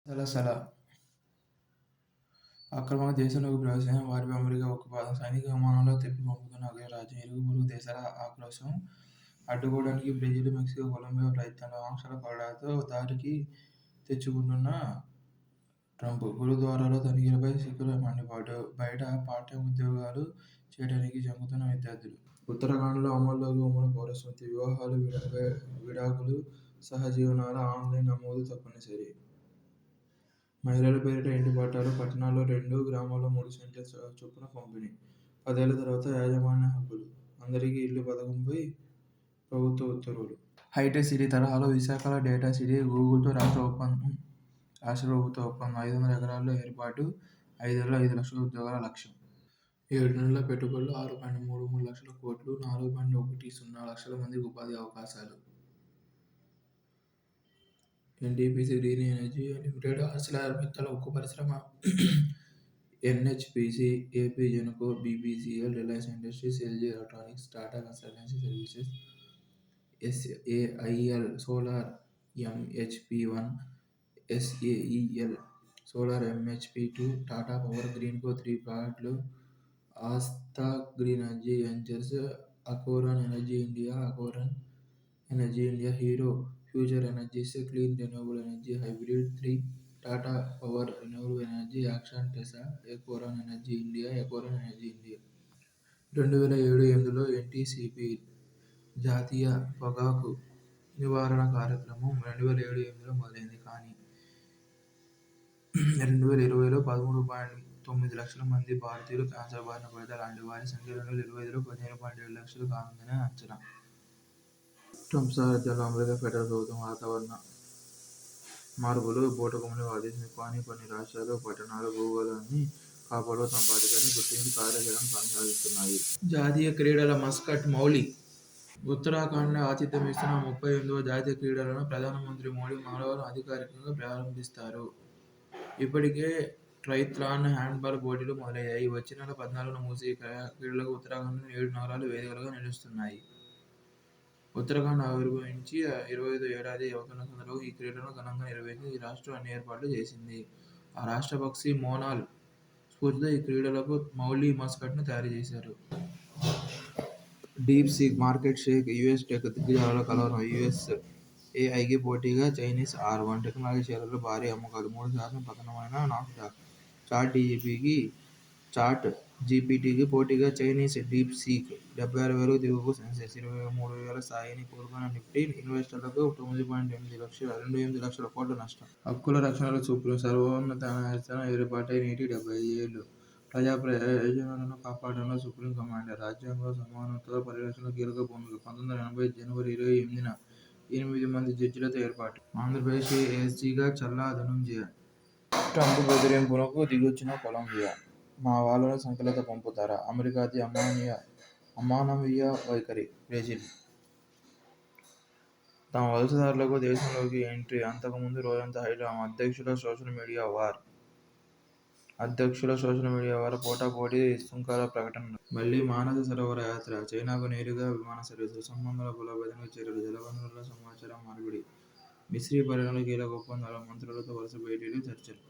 సలసల అక్రమంగా దేశంలోకి ప్రవేశించిన వారిపై అమెరికా ఉక్కుపాదం. సైనిక విమానాల్లో తిప్పి పంపుతున్న అగ్రరాజ్యం. ఇరుగు పొరుగు దేశాల ఆక్రోశం అడ్డుకోవడానికి బ్రెజిల్, మెక్సికో, కొలంబియా ప్రయత్నాలు. ఆంక్షల కొరడాతో దారికి తెచ్చుకుంటున్న ట్రంప్. గురుద్వారాలో తనిఖీలపై సిక్కుల మండిపాటు. బయట పార్టైమ్ ఉద్యోగాలు చేయడానికి జంకుతున్న విద్యార్థులు. ఉత్తరాఖండ్లో అమల్లోకి ఉమ్మడి పౌరస్మృతి. వివాహాలు, విడాకులు, సహజీవనాల ఆన్లైన్ నమోదు తప్పనిసరి. మహిళల పేరిట ఇంటి పట్టాలు. పట్టణాల్లో 2, గ్రామాల్లో 3 సెంట్ల చొప్పున పంపిణీ. 10 ఏళ్ల తర్వాత యాజమాన్య హక్కులు. అందరికీ ఇళ్లు పథకంపై ప్రభుత్వ ఉత్తర్వులు. హైటెక్ సిటీ తరహాలో విశాఖలో డేటా సిటీ. గూగుల్తో రాష్ట్ర ప్రభుత్వ ఒప్పందం. 500 ఎకరాల్లో ఏర్పాటు. 5 ఏళ్లలో 5 లక్షల ఉద్యోగాల లక్ష్యం. 7 నెలల పెట్టుబడులు 6.33 లక్షల కోట్లు. 4.10 లక్షల మందికి ఉపాధి అవకాశాలు. NTPC green energy limited, ArcelorMittal ఉక్కు పరిశ్రమ, NHPC, AP Genco, BPCL, Reliance Industries, LG Electronics, Tata consultancy services, SAIL solar, ఎంహెచ్పీ1, ఎస్ఏఈఎల్ సోలార్, ఎంహెచ్పీ2, టాటా పవర్, గ్రీన్కో 3 ప్రాజెక్టులు, ఆస్థా గ్రీన్ ఎనర్జీ వెంచర్స్, అకోరన్ energy India, Hero future energies, clean renewable energy hybrid 3, Tata power renewable energy action, టెసా, ఎకోరన్ energy India. 2007-8లో NTCP జాతీయ పొగాకు నివారణ కార్యక్రమం 2007-8లో మొదలైంది. కానీ 2020లో 13.9 లక్షల మంది భారతీయులు క్యాన్సర్ బారిన పడితే అలాంటి వారి సంఖ్య 2025లో 15.7 లక్షలు కానుందని అంచనా. ట్రంప్ సారథ్యంలో అమెరికా ఫెడరల్ ప్రభుత్వం వాతావరణ మార్పులు బూటకమని వాదించింది. కానీ కొన్ని రాష్ట్రాలు, పట్టణాలు భూగోళాన్ని కాపాడుతూ తమ బాధ్యతను గుర్తించి కార్యాచరణ కొనసాగిస్తున్నాయి. జాతీయ క్రీడల మస్కట్ మౌలి. ఉత్తరాఖండ్ ఆతిథ్యం ఇస్తున్న 38వ జాతీయ క్రీడలను ప్రధానమంత్రి మోదీ మంగళవారం అధికారికంగా ప్రారంభిస్తారు. ఇప్పటికే ట్రయిథ్లాన్, హ్యాండ్బాల్ పోటీలు మొదలయ్యాయి. వచ్చే నెల 14న ముగిసే ఈ క్రీడలకు ఉత్తరాఖండ్లోని 7 నగరాలు వేదికలుగా నిలుస్తున్నాయి. ఉత్తరాఖండ్ ఆవిర్భవించి 25వ ఏడాది అవుతున్న సందర్భంగా ఈ క్రీడలను ఘనంగా నిర్వహించేందుకు ఈ రాష్ట్రం అన్ని ఏర్పాట్లు చేసింది. ఆ రాష్ట్ర పక్షి మోనాల్ స్ఫూర్తితో ఈ క్రీడలకు మౌలి మస్కట్ను తయారు చేశారు. DeepSeek market shake. US tech దిగ్గజాల కలవరం. యూఎస్ఏఐకి పోటీగా చైనీస్ R1 టెక్నాలజీ షేర్లలో భారీ అమ్మకాలు. 3% పతనమైన నాస్డాక్. చాట్ జీపీటీకి పోటీగా చైనీస్ డీప్ సీక్ 76,000కు దిగువకు. సెన్సెక్స్ 23,000 స్థాయిని కోల్పోయిన నిఫ్టీ. ఇన్వెస్టర్లకు 2.8 లక్షల కోట్ల నష్టం. హక్కుల రక్షణలో సుప్రీం. సర్వోన్నత న్యాయస్థానం ఏర్పాటై నేటికి 75 ఏళ్లు. ప్రజా ప్రయోజనాలను కాపాడడంలో సుప్రీం కమాండర్. రాజ్యాంగ సమానత్వ పరిరక్షణలో కీలక భూమిక. 1980 జనవరి 28న 8 మంది జడ్జిలతో ఏర్పాటు. ఆంధ్రప్రదేశ్ ఎస్సీగా చల్లా ధనుంజయ. ట్రంప్ బెదిరింపులకు దిగొచ్చిన కొలంబియా. మా వాళ్లను సంఖ్యలతో పంపుతారా? అమెరికాది అమానవీయ వైఖరి. బ్రెజిల్ తమ వలసదారులకు దేశంలోకి ఎంట్రీ. అంతకు ముందు రోజంతా హైడ్రామా. అధ్యక్షుల సోషల్ మీడియా వార్. పోటాపోటీ సుంకాల ప్రకటనలు. మళ్లీ మానస సరోవర యాత్ర. చైనాకు నేరుగా విమాన సర్వీసులు. సంబంధాల బలోపేతానికి చర్యలు. జలవనరుల సమాచార మార్పిడి. మిస్రీ పర్యటనలో కీలక ఒప్పందాలు. మంత్రులతో వరుస భేటీలు, చర్చలు.